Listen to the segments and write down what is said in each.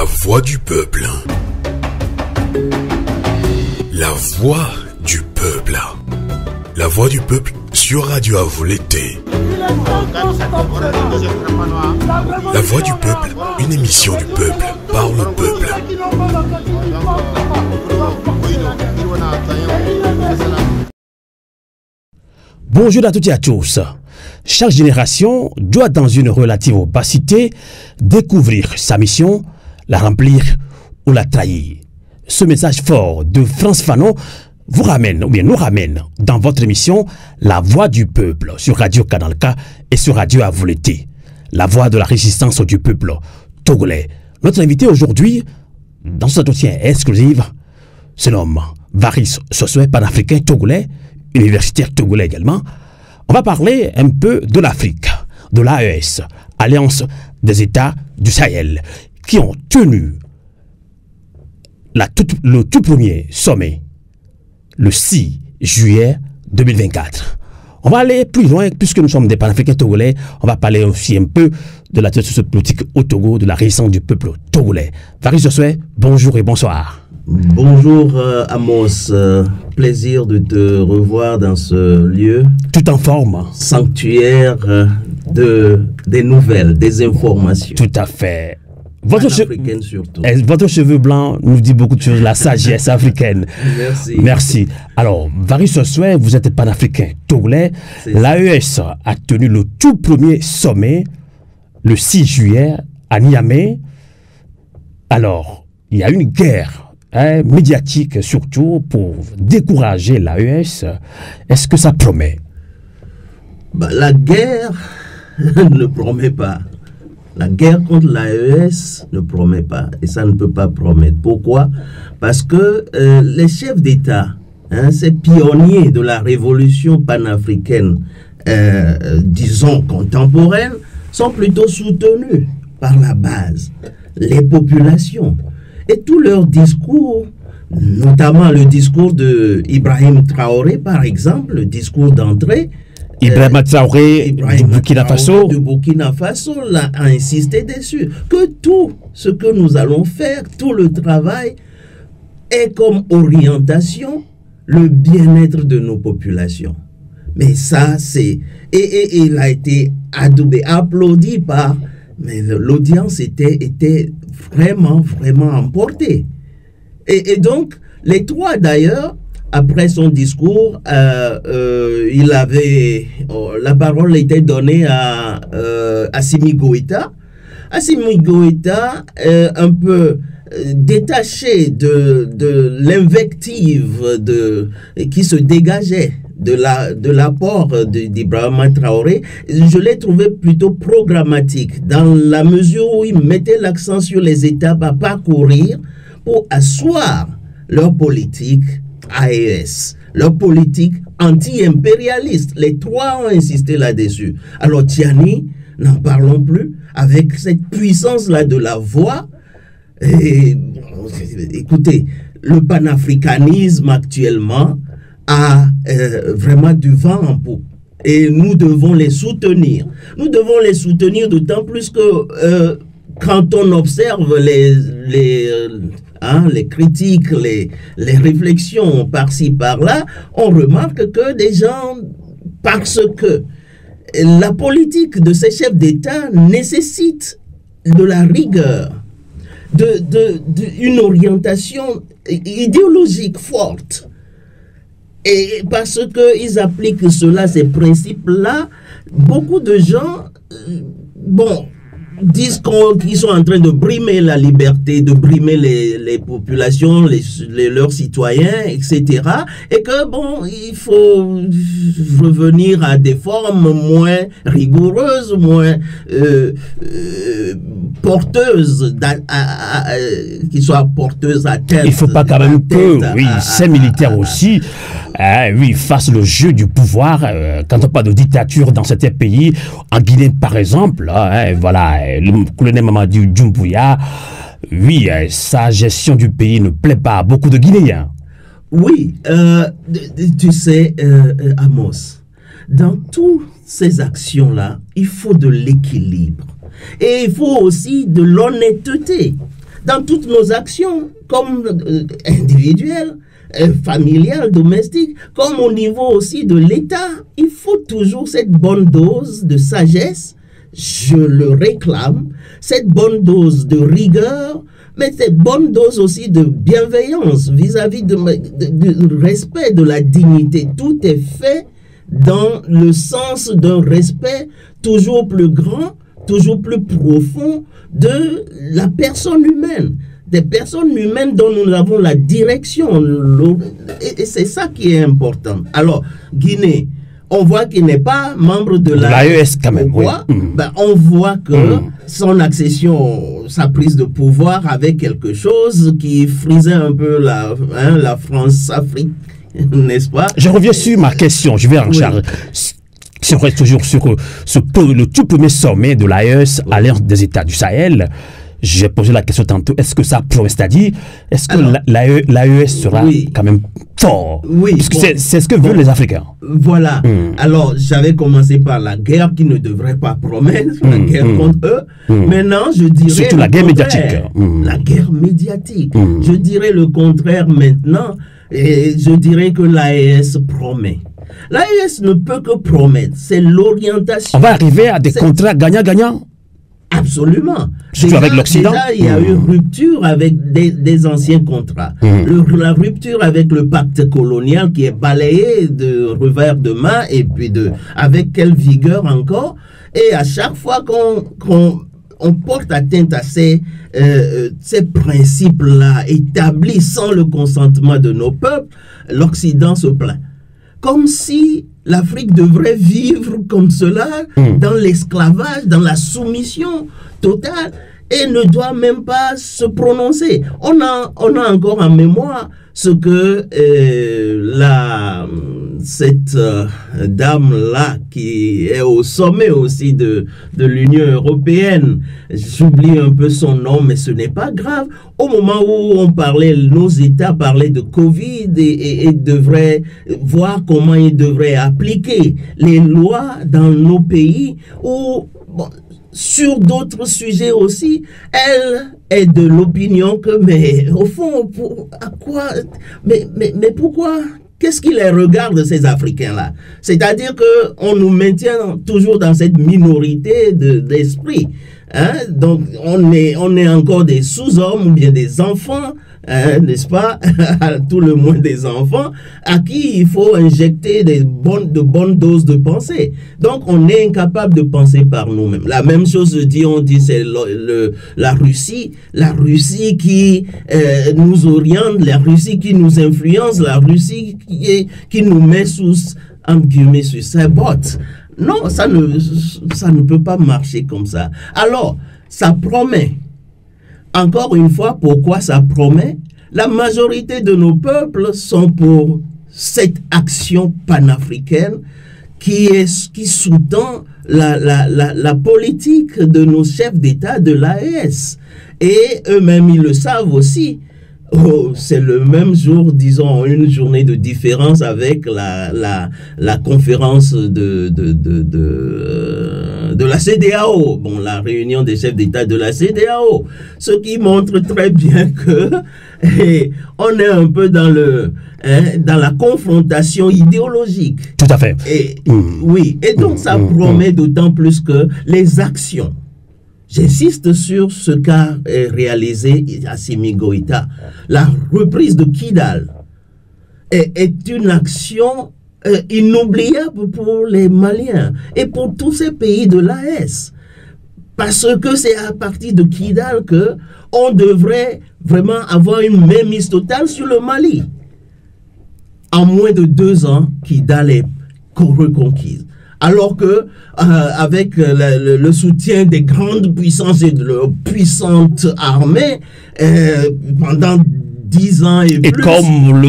voix du peuple. La voix du peuple. La voix du peuple sur Radio Avou l'été. La voix du peuple, une émission du peuple, par le peuple. Bonjour à toutes et à tous. Chaque génération doit, dans une relative opacité, découvrir sa mission, la remplir ou la trahir. Ce message fort de France Fanon vous ramène, ou bien nous ramène, dans votre émission La Voix du Peuple, sur Radio Canal K et sur Radio Avou l'été. La voix de la résistance du peuple togolais. Notre invité aujourd'hui, dans cet entretien exclusif, se nomme Varis Sossoé, panafricain togolais, universitaire togolais également. On va parler un peu de l'Afrique, de l'AES, Alliance des États du Sahel, qui ont tenu le tout premier sommet, le 6 juillet 2024. On va aller plus loin, puisque nous sommes des panafricains togolais, on va parler aussi un peu de la politique au Togo, de la résistance du peuple togolais. Varis Sossoé, bonjour et bonsoir. Bonjour Amos, plaisir de te revoir dans ce lieu. Tout en forme. Sanctuaire des nouvelles, des informations. Tout à fait. Votre cheveu blanc nous dit beaucoup de choses, la sagesse africaine. Merci. Merci. Alors, Varis Sossoé, vous êtes panafricain togolais. L'AES a tenu le tout premier sommet le 6 juillet à Niamey. Alors, il y a une guerre médiatique surtout pour décourager l'AES. Est-ce que ça promet? La guerre ne promet pas. La guerre contre l'AES ne promet pas. Et ça ne peut pas promettre. Pourquoi? Parce que les chefs d'État, ces pionniers de la révolution panafricaine, disons contemporaine, sont plutôt soutenus par la base, les populations. Et tous leurs discours, notamment le discours de Ibrahim Traoré, par exemple, le discours d'entrée, Ibrahim Traoré du Burkina Faso. Du Burkina Faso a insisté dessus. Que tout ce que nous allons faire, tout le travail, est comme orientation le bien-être de nos populations. Mais ça, c'est... Et il a été adoubé, applaudi par... Mais l'audience était vraiment emportée. Et donc, les trois d'ailleurs, après son discours, il avait... la parole était donnée à Assimi Goïta. Assimi Goïta, un peu détaché de l'invective qui se dégageait de l'apport d'Ibrahim Traoré, je l'ai trouvé plutôt programmatique, dans la mesure où il mettait l'accent sur les étapes à parcourir pour asseoir leur politique AES, leur politique anti-impérialiste. Les trois ont insisté là-dessus. Alors Tiani, n'en parlons plus, avec cette puissance-là de la voix. Et, écoutez, le panafricanisme actuellement a vraiment du vent en poupe. Et nous devons les soutenir. Nous devons les soutenir d'autant plus que quand on observe les critiques, les réflexions par-ci, par-là, on remarque que des gens, parce que la politique de ces chefs d'État nécessite de la rigueur, une orientation idéologique forte. Et parce qu'ils appliquent cela, ces principes-là, beaucoup de gens, disent qu'ils sont en train de brimer la liberté, de brimer les populations, leurs citoyens, etc. Et que, il faut revenir à des formes moins rigoureuses, moins porteuses, qui soient porteuses à terre. Il ne faut pas quand même que, ces militaires aussi, fassent le jeu du pouvoir. Quand on parle de dictature dans certains pays, en Guinée par exemple, le colonel Mamadou Doumbouya, sa gestion du pays ne plaît pas à beaucoup de Guinéens. Oui, tu sais, Amos, dans toutes ces actions-là, il faut de l'équilibre. Et il faut aussi de l'honnêteté. dans toutes nos actions, comme individuelles, familiales, domestiques, comme au niveau aussi de l'État. Il faut toujours cette bonne dose de sagesse, je le réclame, cette bonne dose de rigueur, mais cette bonne dose aussi de bienveillance vis-à-vis du respect de la dignité. Tout est fait dans le sens d'un respect toujours plus grand, toujours plus profond de la personne humaine. Des personnes humaines dont nous avons la direction. Et c'est ça qui est important. Alors, Guinée, on voit qu'il n'est pas membre de l'AES quand même. Pourquoi? Oui. Ben, on voit que son accession, sa prise de pouvoir avait quelque chose qui frisait un peu la France-Afrique, n'est-ce pas? Je reviens sur ma question, je vais en charge. Si on reste toujours sur le tout premier sommet de l'AES, Alliance des États du Sahel, j'ai posé la question tantôt, est-ce que ça promet, c'est-à-dire, est-ce que l'AES sera quand même fort? Oui. Parce que c'est ce que veulent les Africains. Voilà. Alors, j'avais commencé par la guerre qui ne devrait pas promettre, la guerre contre eux. Maintenant, je dirais... Surtout la guerre médiatique. La guerre médiatique. Je dirais le contraire maintenant, et je dirais que l'AES promet. L'AES ne peut que promettre, c'est l'orientation. On va arriver à des contrats gagnant-gagnant. Absolument. Surtout avec l'Occident. Déjà, il y a eu rupture avec des anciens contrats. La rupture avec le pacte colonial qui est balayé de revers de main et puis avec quelle vigueur encore. Et à chaque fois qu'on porte atteinte à ces principes-là établis sans le consentement de nos peuples, l'Occident se plaint. Comme si l'Afrique devrait vivre comme cela, dans l'esclavage, dans la soumission totale, et ne doit même pas se prononcer. On a encore en mémoire ce que cette dame-là, qui est au sommet aussi de l'Union européenne, j'oublie un peu son nom, mais ce n'est pas grave. Au moment où nos États parlaient de Covid et devraient voir comment ils devraient appliquer les lois dans nos pays, ou sur d'autres sujets aussi, elle est de l'opinion que, mais au fond, à quoi, mais pourquoi? Qu'est-ce qui les regarde, ces Africains-là? C'est-à-dire qu'on nous maintient toujours dans cette minorité d'esprit. Donc, on est encore des sous-hommes ou bien des enfants, n'est-ce pas? À tout le moins des enfants, à qui il faut injecter de bonnes doses de pensée. Donc, on est incapable de penser par nous-mêmes. La même chose on dit c'est la Russie qui nous oriente, la Russie qui nous influence, la Russie qui nous met entre guillemets, sur ses bottes. Non, ça ne peut pas marcher comme ça. Alors, ça promet. Encore une fois, pourquoi ça promet? La majorité de nos peuples sont pour cette action panafricaine qui sous-tend la politique de nos chefs d'État de l'AES. Et eux-mêmes, ils le savent aussi. C'est le même jour, disons, une journée de différence avec la conférence de la CEDEAO, bon, la réunion des chefs d'État de la CEDEAO, ce qui montre très bien que on est un peu dans la confrontation idéologique. Tout à fait. Oui, et donc ça promet d'autant plus que les actions. J'insiste sur ce qu'a réalisé Assimi Goïta. La reprise de Kidal est une action inoubliable pour les Maliens et pour tous ces pays de l'AES. Parce que c'est à partir de Kidal qu'on devrait vraiment avoir une mainmise totale sur le Mali. En moins de 2 ans, Kidal est reconquise. Alors que avec le soutien des grandes puissances et de leurs puissantes armées, pendant 10 ans et plus,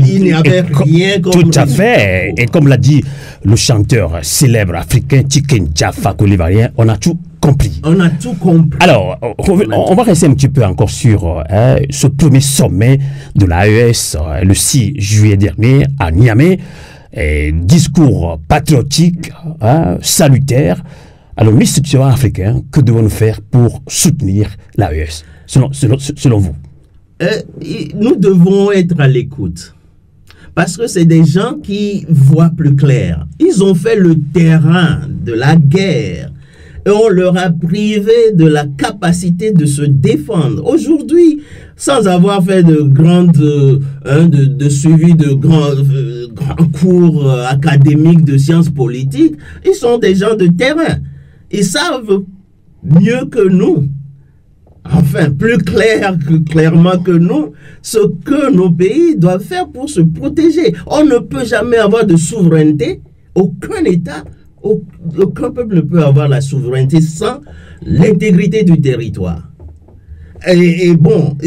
il n'y avait rien comme... Tout à fait. Et comme l'a dit le chanteur célèbre africain Tiken Jah Fakoly Ivoirien, on a tout compris. On a tout compris. Alors, on va rester un petit peu encore sur ce premier sommet de l'AES le 6 juillet dernier à Niamey. Discours patriotique, salutaire. Alors, les citoyens africains, que devons-nous faire pour soutenir l'AES, selon vous? nous devons être à l'écoute. Parce que c'est des gens qui voient plus clair. Ils ont fait le terrain de la guerre. Et on leur a privé de la capacité de se défendre. Aujourd'hui, sans avoir fait de suivi de grands cours académiques de sciences politiques, ils sont des gens de terrain. Ils savent mieux que nous, enfin plus clairement que nous, ce que nos pays doivent faire pour se protéger. On ne peut jamais avoir de souveraineté, aucun État, aucun peuple ne peut avoir la souveraineté sans l'intégrité du territoire. Et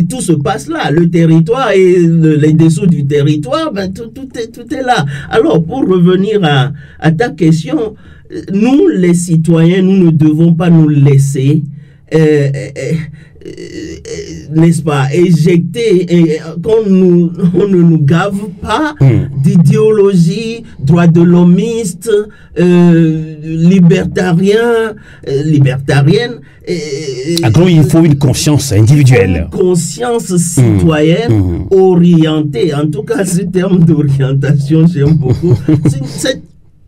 tout se passe là. Le territoire et les dessous du territoire, tout est là. Alors, pour revenir à ta question, nous, les citoyens, nous ne devons pas nous laisser n'est-ce pas, éjecter, qu'on on ne nous gave pas d'idéologie droit de l'homiste, libertarienne. Alors, il faut une conscience individuelle. Une conscience citoyenne orientée. En tout cas, ce terme d'orientation, j'aime beaucoup.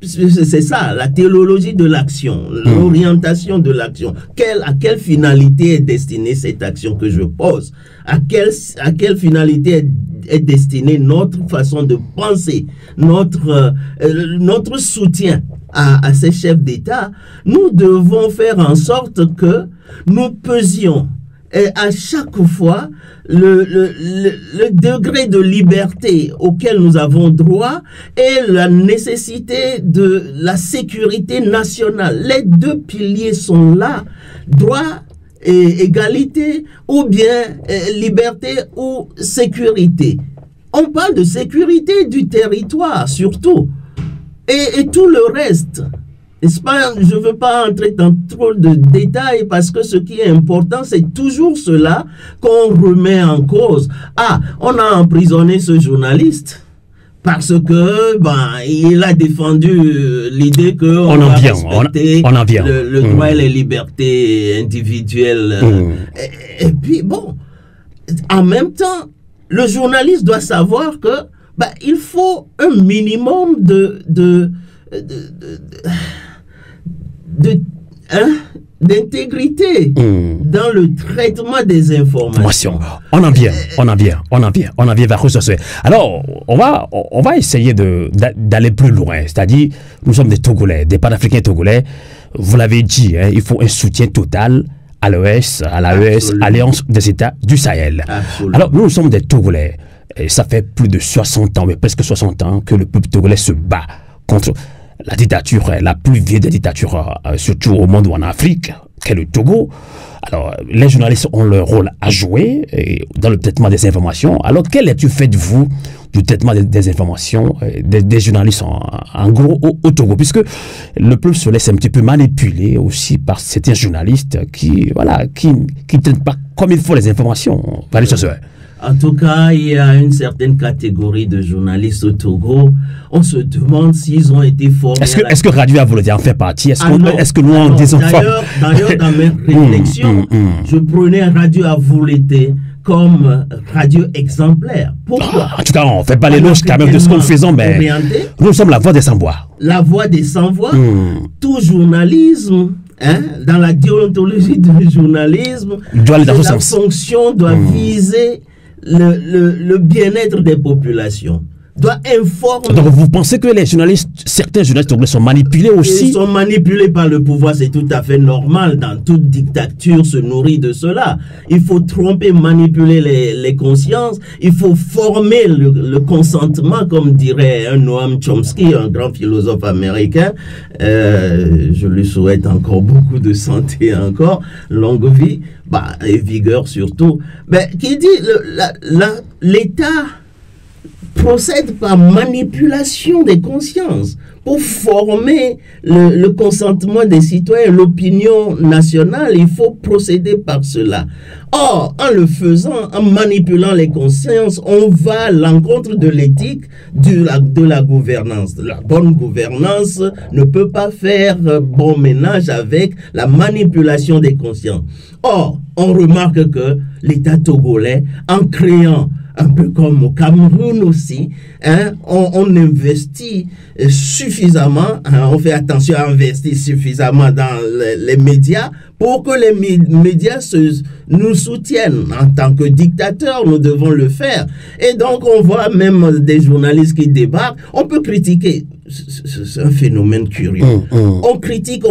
C'est ça, la théologie de l'action, l'orientation de l'action. À quelle finalité est destinée cette action que je pose? À quelle finalité est destinée notre façon de penser, notre soutien à ces chefs d'État? Nous devons faire en sorte que nous pesions à chaque fois le degré de liberté auquel nous avons droit et la nécessité de la sécurité nationale. Les deux piliers sont là, droit et égalité, ou bien liberté ou sécurité. On parle de sécurité du territoire surtout, et tout le reste. Je ne veux pas entrer dans trop de détails parce que ce qui est important, c'est toujours cela qu'on remet en cause. Ah, on a emprisonné ce journaliste parce que il a défendu l'idée qu'on va respecter le droit et les libertés individuelles. Et puis en même temps, le journaliste doit savoir que il faut un minimum d'intégrité dans le traitement des informations. On en vient vers ce. Alors, on va essayer d'aller plus loin. C'est-à-dire, nous sommes des Togolais, des panafricains togolais. Vous l'avez dit, il faut un soutien total à l'AES, Alliance des États du Sahel. Absolument. Alors, nous sommes des Togolais. Et ça fait plus de 60 ans, mais presque 60 ans, que le peuple togolais se bat contre la dictature, la plus vieille des dictatures, surtout au monde ou en Afrique, qu'est le Togo. Alors, les journalistes ont leur rôle à jouer dans le traitement des informations. Alors, quelle étude faites-vous du traitement des informations des journalistes en gros au Togo? Puisque le peuple se laisse un petit peu manipuler aussi par certains journalistes qui ne traitent pas comme il faut les informations. En tout cas, il y a une certaine catégorie de journalistes au Togo. On se demande s'ils ont été formés. Est-ce que Radio Avolete en fait partie? Est-ce que nous en désinformons? D'ailleurs, dans mes réflexions, je prenais Radio Avolete comme radio exemplaire. Pourquoi? En tout cas, on ne fait pas l'éloge quand même de ce que nous faisons, mais nous sommes la voix des sans-voix. La voix des sans-voix. Tout journalisme, dans la déontologie du journalisme, la fonction doit viser le bien-être des populations, doit informer. Donc vous pensez que certains journalistes sont manipulés aussi? Ils sont manipulés par le pouvoir, c'est tout à fait normal. Dans toute dictature se nourrit de cela. Il faut tromper, manipuler les consciences. Il faut former le consentement, comme dirait un Noam Chomsky, un grand philosophe américain. Je lui souhaite encore beaucoup de santé, longue vie, et vigueur surtout. Qui dit l'État procède par manipulation des consciences pour former le consentement des citoyens, l'opinion nationale. Il faut procéder par cela. Or, en le faisant, en manipulant les consciences, on va à l'encontre de l'éthique de la gouvernance. La bonne gouvernance ne peut pas faire bon ménage avec la manipulation des consciences. Or, on remarque que l'État togolais, en créant un peu comme au Cameroun aussi, hein, on investit suffisamment, hein, on fait attention à investir suffisamment dans les médias pour que les médias nous soutiennent. En tant que dictateurs, nous devons le faire. Et donc, on voit même des journalistes qui débarquent. On peut critiquer. C'est un phénomène curieux. On critique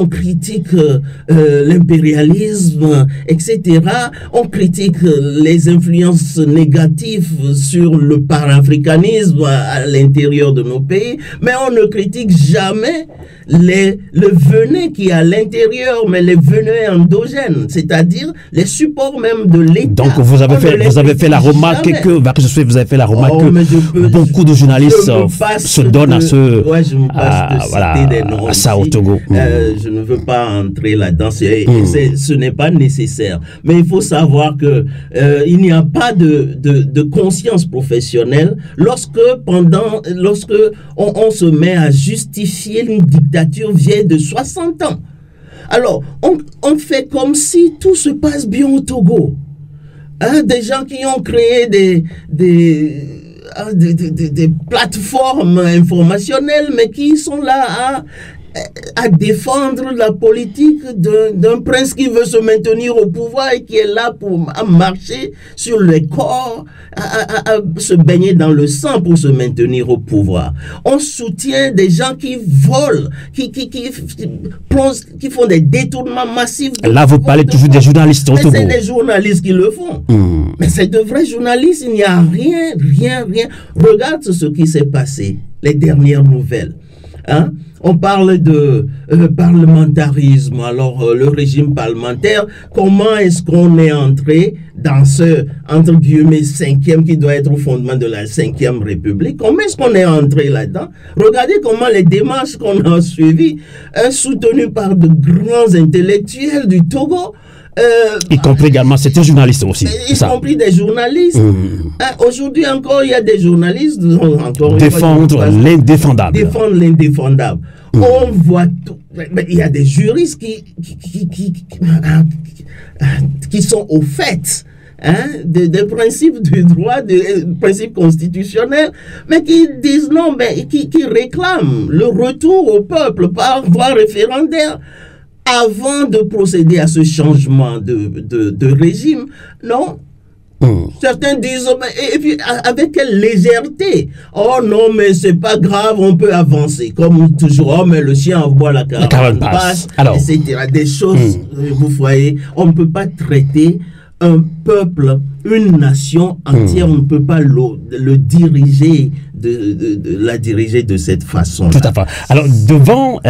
l'impérialisme, etc. On critique les influences négatives sur le panafricanisme à l'intérieur de nos pays, mais on ne critique jamais le venin qui est à l'intérieur, mais les venins endogènes, c'est-à-dire les supports même de l'État. Donc vous avez fait la remarque que beaucoup de journalistes se donnent à ce... Ouais, je me passe de citer des noms à ça au Togo. Je ne veux pas entrer là-dedans, ce n'est pas nécessaire. Mais il faut savoir que il n'y a pas de conscience professionnelle lorsque on se met à justifier une dictature vieille de 60 ans. Alors, on fait comme si tout se passe bien au Togo. Hein, des gens qui ont créé des plateformes informationnelles, mais qui sont là à défendre la politique d'un prince qui veut se maintenir au pouvoir et qui est là pour marcher sur les corps, à se baigner dans le sang pour se maintenir au pouvoir. On soutient des gens qui volent, qui font des détournements massifs. Là, vous parlez toujours des journalistes au Togo. C'est les journalistes qui le font. Mais c'est de vrais journalistes, il n'y a rien. Regarde ce qui s'est passé, les dernières nouvelles. Hein? On parle de parlementarisme. Alors, le régime parlementaire, comment est-ce qu'on est entré dans ce, entre guillemets, 5e qui doit être au fondement de la 5e République? Comment est-ce qu'on est entré là-dedans? Regardez comment les démarches qu'on a suivies, soutenues par de grands intellectuels du Togo, y compris également certains journalistes aussi. Y compris des journalistes. Aujourd'hui encore, il y a des journalistes défendre l'indéfendable. Défendre l'indéfendable. On voit tout. Il y a des juristes qui sont au fait des principes du droit, des principes constitutionnels, mais qui disent non, mais qui réclament le retour au peuple par voie référendaire. Avant de procéder à ce changement de régime, non. Certains disent, et puis avec quelle légèreté. Oh non, mais c'est pas grave, on peut avancer. Comme toujours, oh mais le chien envoie la caravane passe, etc. Des choses, vous voyez, on ne peut pas traiter un peuple, une nation entière, on ne peut pas le diriger, la diriger de cette façon. Tout à fait. Alors, devant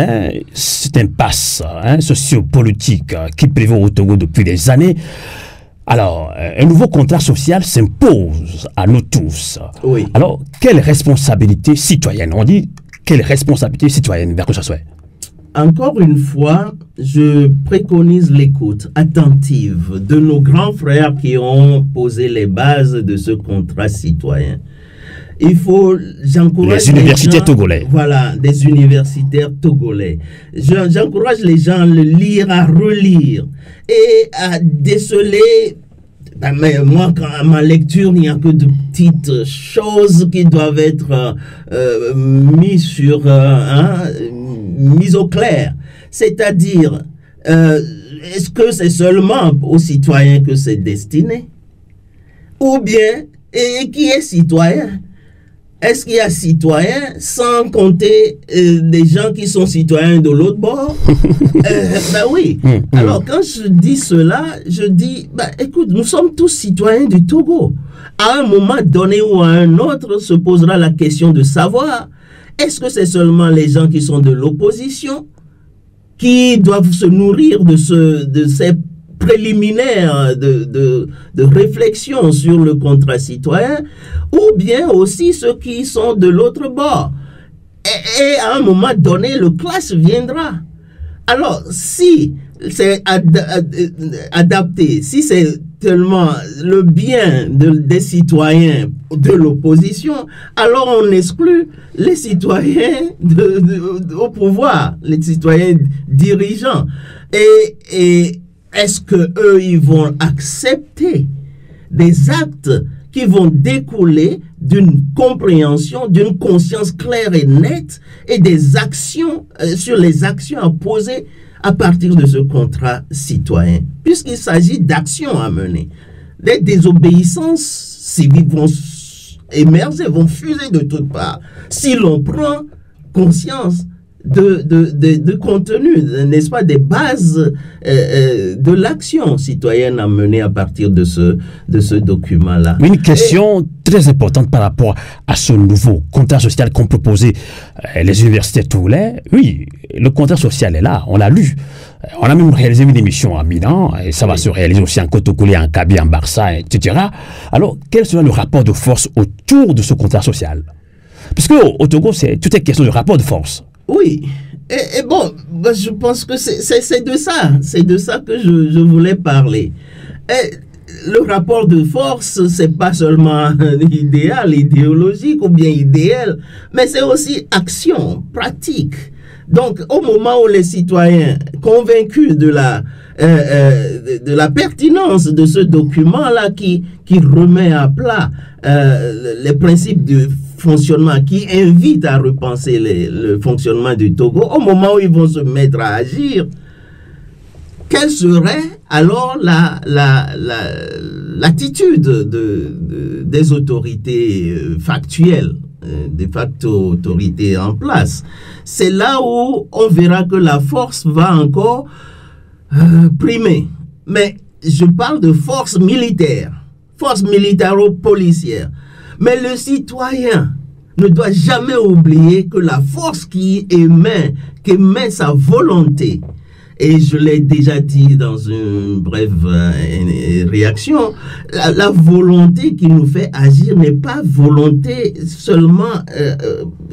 cette impasse sociopolitique qui prévaut au Togo depuis des années, alors, un nouveau contrat social s'impose à nous tous. Oui. Alors, quelle responsabilité citoyenne? On dit, quelle responsabilité citoyenne vers que ce soit? Encore une fois, je préconise l'écoute attentive de nos grands frères qui ont posé les bases de ce contrat citoyen. J'encourage les universitaires togolais. Voilà, des universitaires togolais. J'encourage les gens à le lire, à relire et à déceler. Mais moi, à ma lecture, il n'y a que de petites choses qui doivent être mises au clair. C'est-à-dire, est-ce que c'est seulement aux citoyens que c'est destiné? Ou bien, et qui est citoyen? Est-ce qu'il y a citoyens sans compter des gens qui sont citoyens de l'autre bord? Ben oui. Alors, quand je dis cela, je dis, écoute, nous sommes tous citoyens du Togo. À un moment donné ou à un autre, se posera la question de savoir, est-ce que c'est seulement les gens qui sont de l'opposition qui doivent se nourrir de ces préliminaires de réflexion sur le contrat citoyen, ou bien aussi ceux qui sont de l'autre bord. Et à un moment donné, le clash viendra. Alors, si c'est adapté, si c'est tellement le bien des citoyens de l'opposition, alors on exclut les citoyens au pouvoir, les citoyens dirigeants. Et est-ce que eux ils vont accepter des actes qui vont découler d'une compréhension, d'une conscience claire et nette et des actions sur les actions à poser à partir de ce contrat citoyen, puisqu'il s'agit d'actions à mener. Les désobéissances civiques vont émerger, vont fuser de toutes parts si l'on prend conscience de contenu, n'est-ce pas, des bases de l'action citoyenne à mener à partir de ce document-là. Une question très importante par rapport à ce nouveau contrat social qu'ont proposé les universités Togolais. Oui, le contrat social est là, on l'a lu. On a même réalisé une émission à Milan, et ça va se réaliser aussi en Kotokoli, en Kaby, en Barça, etc. Alors, quel sera le rapport de force autour de ce contrat social? Puisque au Togo, tout est question de rapport de force. Oui, et bon, je pense que c'est de ça que je voulais parler. Et le rapport de force, c'est pas seulement idéal, idéologique ou bien idéal, mais c'est aussi action, pratique. Donc, au moment où les citoyens convaincus de la pertinence de ce document-là qui remet à plat les principes de fonctionnement, qui invite à repenser le fonctionnement du Togo, au moment où ils vont se mettre à agir, quelle serait alors l'attitude des autorités factuelles, de facto autorités en place? C'est là où on verra que la force va encore primer. Mais je parle de force militaro-policière. Mais le citoyen ne doit jamais oublier que la force qui émet sa volonté, et je l'ai déjà dit dans une brève réaction, la volonté qui nous fait agir n'est pas volonté seulement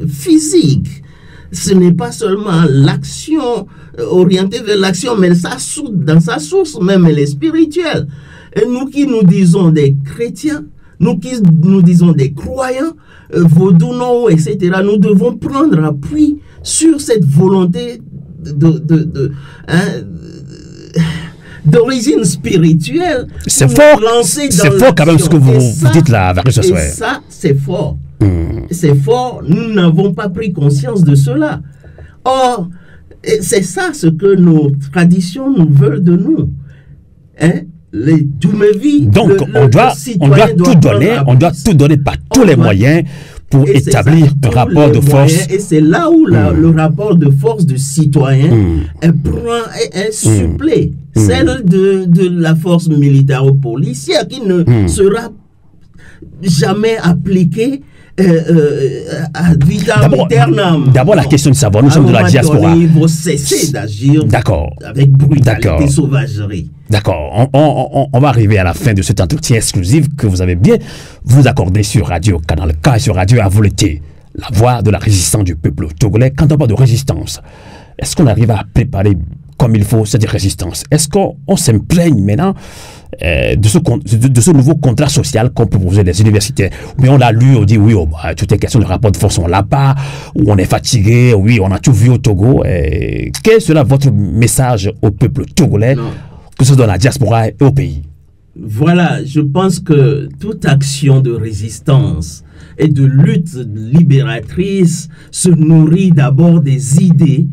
physique. Ce n'est pas seulement l'action orientée vers l'action, mais dans sa source même, elle est spirituelle. Et nous qui nous disons des chrétiens, nous qui nous disons des croyants, vaudounos, etc., nous devons prendre appui sur cette volonté d'origine spirituelle. C'est fort, c'est fort quand même ce que vous dites là. Et ça, c'est fort. C'est fort, nous n'avons pas pris conscience de cela. Or, c'est ça ce que nos traditions nous veulent de nous. Hein? Donc, on doit tout donner par tous les moyens pour établir un rapport de force. Et c'est là où le rapport de force du citoyen est supplé. Celle de la force militaro-policière qui ne sera jamais appliquée à vitam aeternam. D'abord, la question de savoir, nous sommes de la diaspora. Il faut cesser d'agir avec brutalité, sauvagerie. D'accord, on va arriver à la fin de cet entretien exclusif que vous avez bien vous accordé sur Radio Canal K et sur Radio Avouleté, la voix de la résistance du peuple togolais. Quand on parle de résistance, est-ce qu'on arrive à préparer comme il faut cette résistance? Est-ce qu'on s'imprègne maintenant de ce nouveau contrat social qu'on proposait les universités? Mais on l'a lu, on dit oui, tout est question de rapport de force, on l'a pas, ou on est fatigué, oui, on a tout vu au Togo. Quel sera votre message au peuple togolais, que ce soit dans la diaspora et au pays? Voilà, je pense que toute action de résistance et de lutte libératrice se nourrit d'abord des idées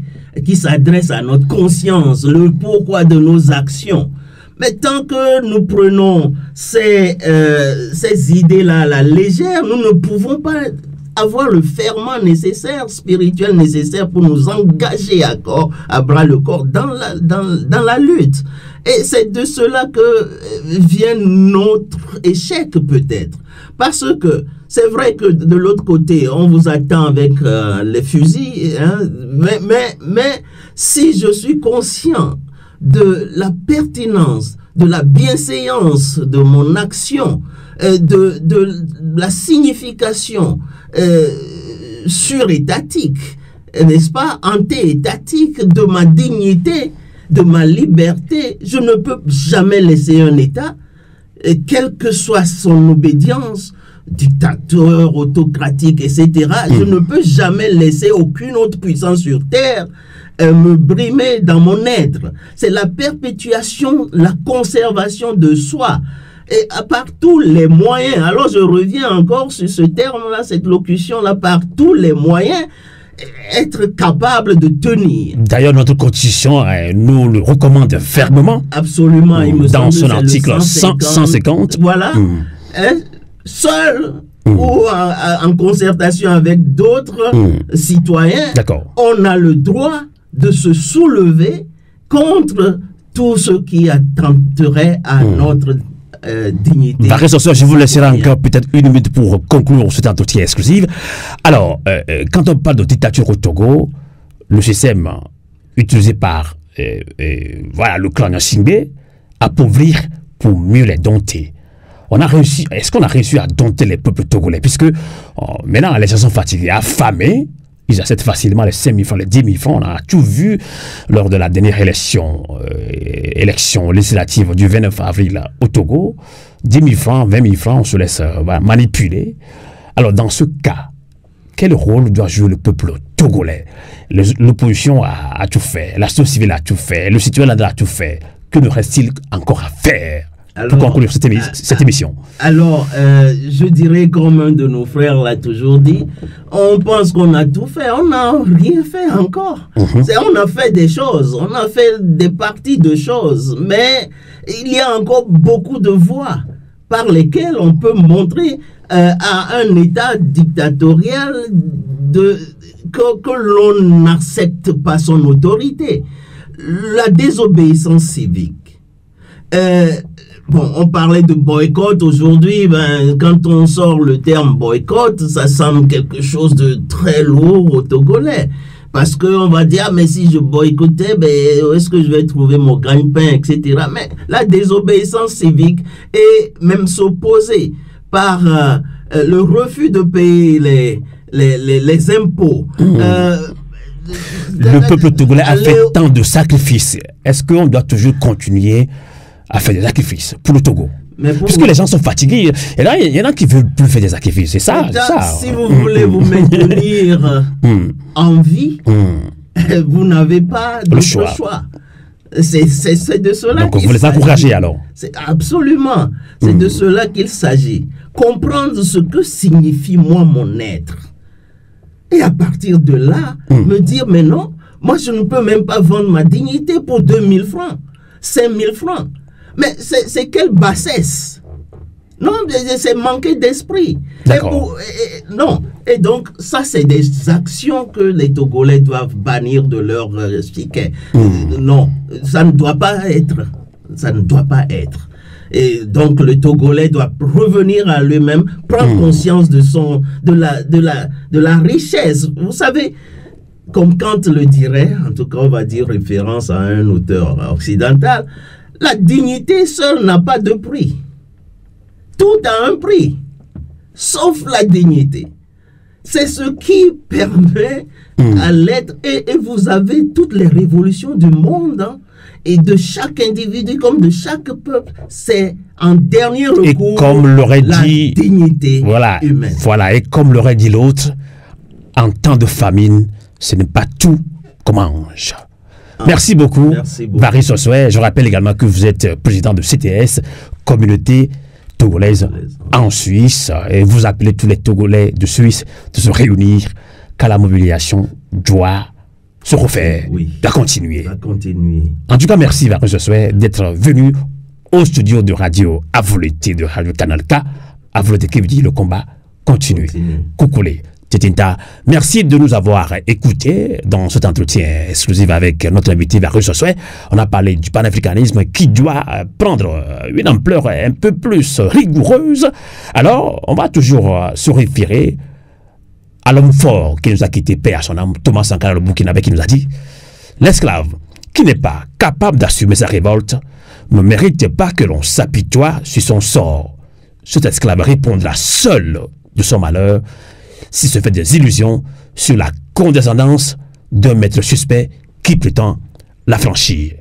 qui s'adressent à notre conscience, le pourquoi de nos actions. Mais tant que nous prenons ces idées-là à la légère, nous ne pouvons pas avoir le ferment nécessaire, spirituel nécessaire pour nous engager à bras le corps dans la lutte. Et c'est de cela que vient notre échec peut-être. Parce que c'est vrai que de l'autre côté, on vous attend avec les fusils, hein, mais si je suis conscient de la pertinence, de la bienséance de mon action, de la signification surétatique, n'est-ce pas, anté-étatique de ma dignité, de ma liberté, je ne peux jamais laisser un État, quelle que soit son obédience, dictateur, autocratique, etc., je ne peux jamais laisser aucune autre puissance sur terre me brimer dans mon être. C'est la perpétuation, la conservation de soi. Et par tous les moyens. Alors je reviens encore sur ce terme-là, cette locution-là, par tous les moyens, être capable de tenir. D'ailleurs, notre constitution nous le recommande fermement. Absolument. Il me dans semble son article 150. Voilà. Seul ou en concertation avec d'autres citoyens, on a le droit de se soulever contre tout ce qui attenterait à notre dignité. Varis Oswey, je vous laisserai encore peut-être une minute pour conclure cet entretien exclusif. Alors, quand on parle de dictature au Togo, le système utilisé par voilà, le clan Nsingbe, appauvrir pour mieux les dompter. On a réussi, est-ce qu'on a réussi à dompter les peuples togolais? Puisque maintenant, les gens sont fatigués, affamés, ils achètent facilement les 5 000 francs, les 10 000 francs. On a tout vu lors de la dernière élection législative du 29 avril au Togo. 10 000 francs, 20 000 francs, on se laisse manipuler. Alors, dans ce cas, quel rôle doit jouer le peuple togolais? L'opposition a tout fait, la société civile a tout fait, le citoyen a tout fait. Que nous reste-t-il encore à faire pour conclure cette émission? Alors, je dirais, comme un de nos frères l'a toujours dit, on pense qu'on a tout fait, on n'a rien fait encore. On a fait des choses, on a fait des parties de choses, mais il y a encore beaucoup de voies par lesquelles on peut montrer à un État dictatorial que l'on n'accepte pas son autorité. La désobéissance civique. Bon, on parlait de boycott aujourd'hui. Quand on sort le terme boycott, ça semble quelque chose de très lourd aux Togolais. Parce qu'on va dire, mais si je boycottais, où est-ce que je vais trouver mon gagne-pain, etc. Mais la désobéissance civique et même s'opposer par le refus de payer les impôts. Le peuple togolais a fait tant de sacrifices. Est-ce qu'on doit toujours continuer à faire des sacrifices pour le Togo? Puisque les gens sont fatigués. Et là, il y en a qui ne veulent plus faire des sacrifices. C'est ça, si vous voulez vous maintenir en vie, vous n'avez pas de choix. C'est de cela donc vous les encouragez alors? Absolument. C'est de cela qu'il s'agit. Comprendre ce que signifie moi mon être. Et à partir de là, me dire, mais non, moi je ne peux même pas vendre ma dignité pour 2000 francs, 5000 francs. Mais c'est quelle bassesse? Non, c'est manquer d'esprit. Non. Et donc, ça, c'est des actions que les Togolais doivent bannir de leur psyché. Non, ça ne doit pas être. Ça ne doit pas être. Et donc, le Togolais doit revenir à lui-même, prendre conscience de la richesse. Vous savez, comme Kant le dirait, en tout cas, on va dire référence à un auteur occidental, la dignité seule n'a pas de prix. Tout a un prix, sauf la dignité. C'est ce qui permet à l'être, et vous avez toutes les révolutions du monde, et de chaque individu comme de chaque peuple, c'est en dernier recours, et comme l'aurait dit, dignité humaine. Voilà, et comme l'aurait dit l'autre, en temps de famine, ce n'est pas tout qu'on mange. Merci beaucoup, Varis Oswey. Je rappelle également que vous êtes président de CTS, communauté togolaise en Suisse, et vous appelez tous les Togolais de Suisse de se réunir, car la mobilisation doit se refaire, doit continuer. En tout cas, merci Varis Oswey d'être venu au studio de radio Avouleté de Radio Canal K. Avouleté qui vous dit le combat continue. Coucoulé. Tetinta, merci de nous avoir écoutés dans cet entretien exclusif avec notre invité Varis Oswey. On a parlé du panafricanisme qui doit prendre une ampleur un peu plus rigoureuse. Alors, on va toujours se référer à l'homme fort qui nous a quitté, paix à son âme, Thomas Sankara le Burkinabé, qui nous a dit: l'esclave qui n'est pas capable d'assumer sa révolte ne mérite pas que l'on s'apitoie sur son sort. Cet esclave répondra seul de son malheur s'il se fait des illusions sur la condescendance d'un maître suspect qui prétend l'affranchir.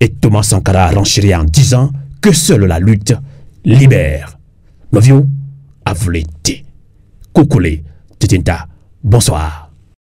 Et Thomas Sankara renchérit en disant que seule la lutte libère. Novio, Avouleté. Coucoulé, Tetinta, bonsoir.